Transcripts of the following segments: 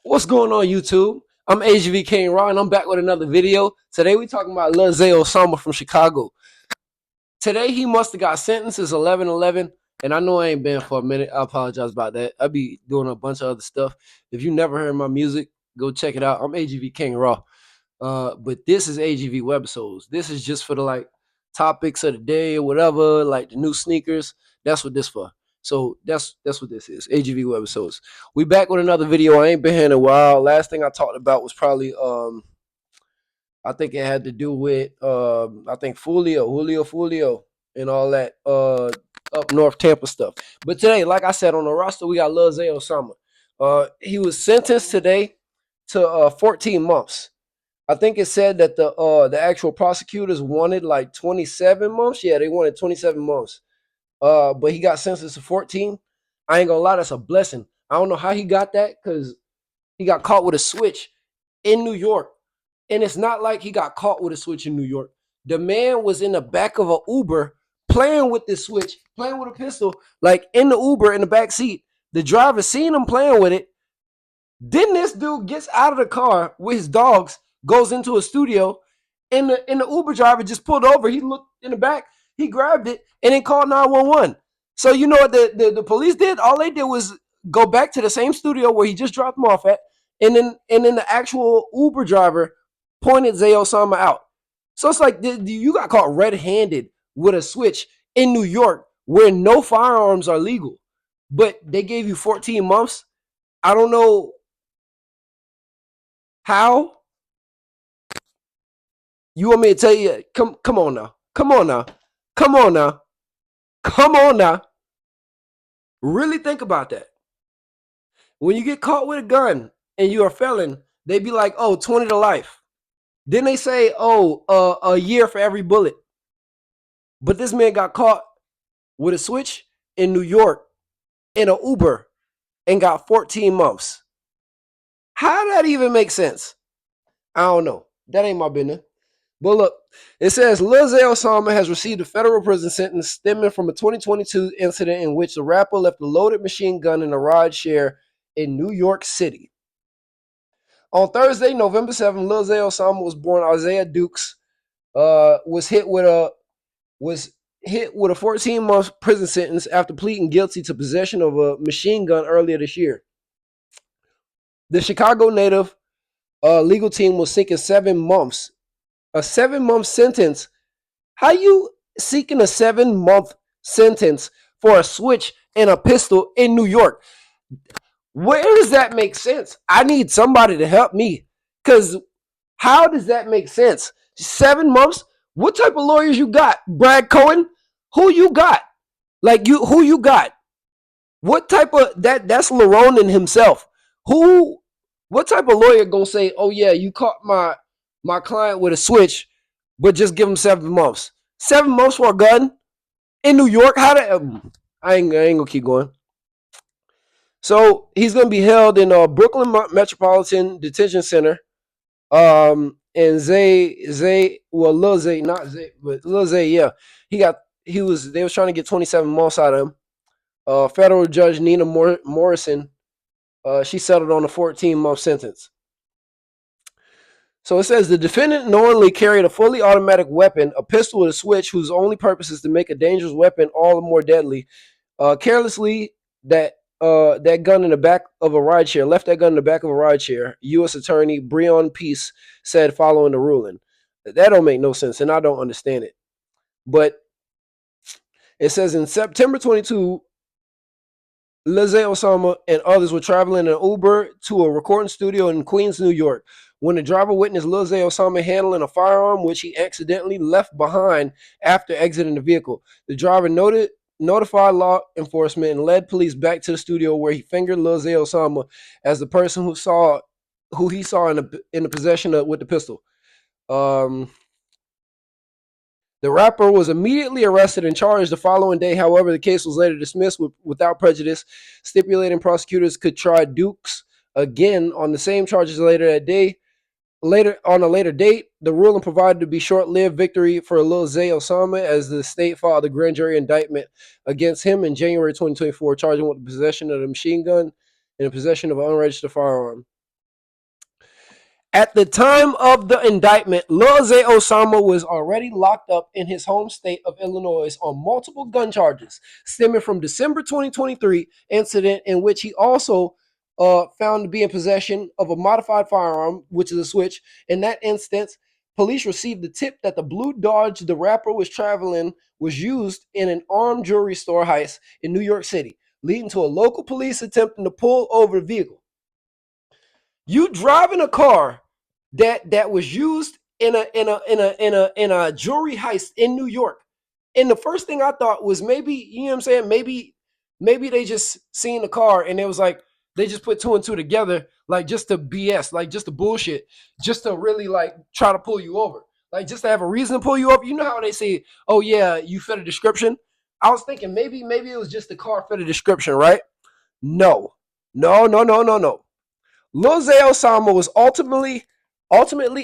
What's going on, YouTube? I'm AGV King Raw, and I'm back with another video. Today we talking about Lil Zay Osama from Chicago. Today he must have got sentenced. It's 11/11, and I know I ain't been for a minute. I apologize about that. I be doing a bunch of other stuff. If you never heard my music, go check it out. I'm AGV King Raw. But this is AGV Webisodes. This is just for the topics of the day or whatever, like the new sneakers. That's what this for. So that's what this is. AGV Webisodes. We back with another video. I ain't been here in a while. Last thing I talked about was probably I think it had to do with I think Julio, and all that up north Tampa stuff. But today, like I said, on the roster we got Lil Zay Osama. He was sentenced today to 14 months. I think it said that the actual prosecutors wanted like 27 months. Yeah, they wanted 27 months. But he got sentenced to 14. I ain't gonna lie, that's a blessing. I don't know how he got that because he got caught with a switch in New York. And it's not like he got caught with a switch in New York. The man was in the back of an Uber playing with this switch, playing with a pistol, like in the Uber in the back seat. The driver seen him playing with it. Then this dude gets out of the car with his dogs, goes into a studio, and the Uber driver just pulled over. He looked in the back, he grabbed it, and then called 911. So you know what the police did? All they did was go back to the same studio where he just dropped him off at, and then the actual Uber driver pointed Zay Osama out. So it's like you got caught red-handed with a switch in New York where no firearms are legal, but they gave you 14 months. I don't know how. You want me to tell you? Come on now. Come on now. Come on now. Come on now. Really think about that. When you get caught with a gun and you're a felon, they be like, oh, 20 to life. Then they say, oh, a year for every bullet. But this man got caught with a switch in New York in an Uber and got 14 months. How did that even make sense? I don't know. That ain't my business. But look, it says Lil Zay Osama has received a federal prison sentence stemming from a 2022 incident in which the rapper left a loaded machine gun in a ride share in New York City. On Thursday, November 7th, Lil Zay Osama was born. Isaiah Dukes was hit with a 14-month prison sentence after pleading guilty to possession of a machine gun earlier this year. The Chicago native legal team was seeking 7 months. A 7-month sentence. How you seeking a 7-month sentence for a switch and a pistol in New York? Where does that make sense? I need somebody to help me. Because how does that make sense? 7 months? What type of lawyers you got? Brad Cohen? Who you got? Who you got? What type of that's Laronin himself. What type of lawyer gonna say, oh yeah, you caught my client with a switch, but just give him 7 months. 7 months for a gun in New York? How to? I ain't gonna keep going. So he's gonna be held in Brooklyn Metropolitan Detention Center. And Lil Zay, not Zay, but Lil Zay, yeah, they was trying to get 27 months out of him. Federal Judge Nina Morrison, she settled on a 14-month sentence. So it says the defendant knowingly carried a fully automatic weapon, a pistol with a switch, whose only purpose is to make a dangerous weapon all the more deadly. Carelessly, that gun in the back of a rideshare, left that gun in the back of a rideshare. U.S. Attorney Breon Peace said following the ruling. That don't make no sense, and I don't understand it. But it says in September 22, Lil Zay Osama and others were traveling in an Uber to a recording studio in Queens, New York, when the driver witnessed Lil Zay Osama handling a firearm, which he accidentally left behind after exiting the vehicle. The driver notified law enforcement and led police back to the studio, where he fingered Lil Zay Osama as the person who he saw in the possession with the pistol. The rapper was immediately arrested and charged the following day. However, the case was later dismissed without prejudice, stipulating prosecutors could try Dukes again on the same charges later that day. Later on a later date, the ruling provided to be short-lived victory for Lil Zay Osama as the state filed a grand jury indictment against him in January 2024, charging with the possession of a machine gun and the possession of an unregistered firearm. At the time of the indictment, Lil Zay Osama was already locked up in his home state of Illinois on multiple gun charges, stemming from December 2023 incident in which he also found to be in possession of a modified firearm, which is a switch. In that instance, police received the tip that the blue Dodge the rapper was traveling was used in an armed jewelry store heist in New York City, leading to a local police attempting to pull over the vehicle. You driving a car that was used in a jewelry heist in New York. And the first thing I thought was maybe, you know what I'm saying? Maybe they just seen the car and it was like they just put two and two together, like just to BS, like just to bullshit, just to really like try to pull you over. Like just to have a reason to pull you over. You know how they say, oh yeah, you fit a description? I was thinking maybe it was just the car fit a description, right? No. No, no, no, no, no. Lil Zay Osama was ultimately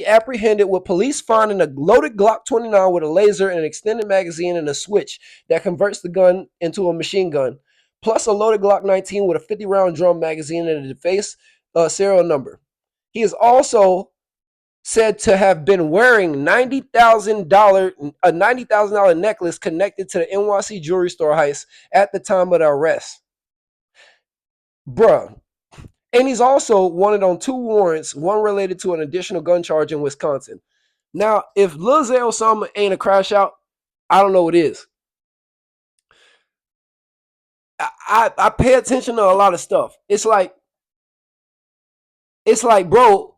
apprehended with police finding a loaded Glock 29 with a laser and an extended magazine and a switch that converts the gun into a machine gun, plus a loaded Glock 19 with a 50-round drum magazine and a deface serial number. He is also said to have been wearing $90,000 necklace connected to the NYC jewelry store heist at the time of the arrest. Bruh, and he's also wanted on two warrants, one related to an additional gun charge in Wisconsin. Now, if Lil Zay Osama ain't a crash out, I don't know what is. I pay attention to a lot of stuff. It's like, bro,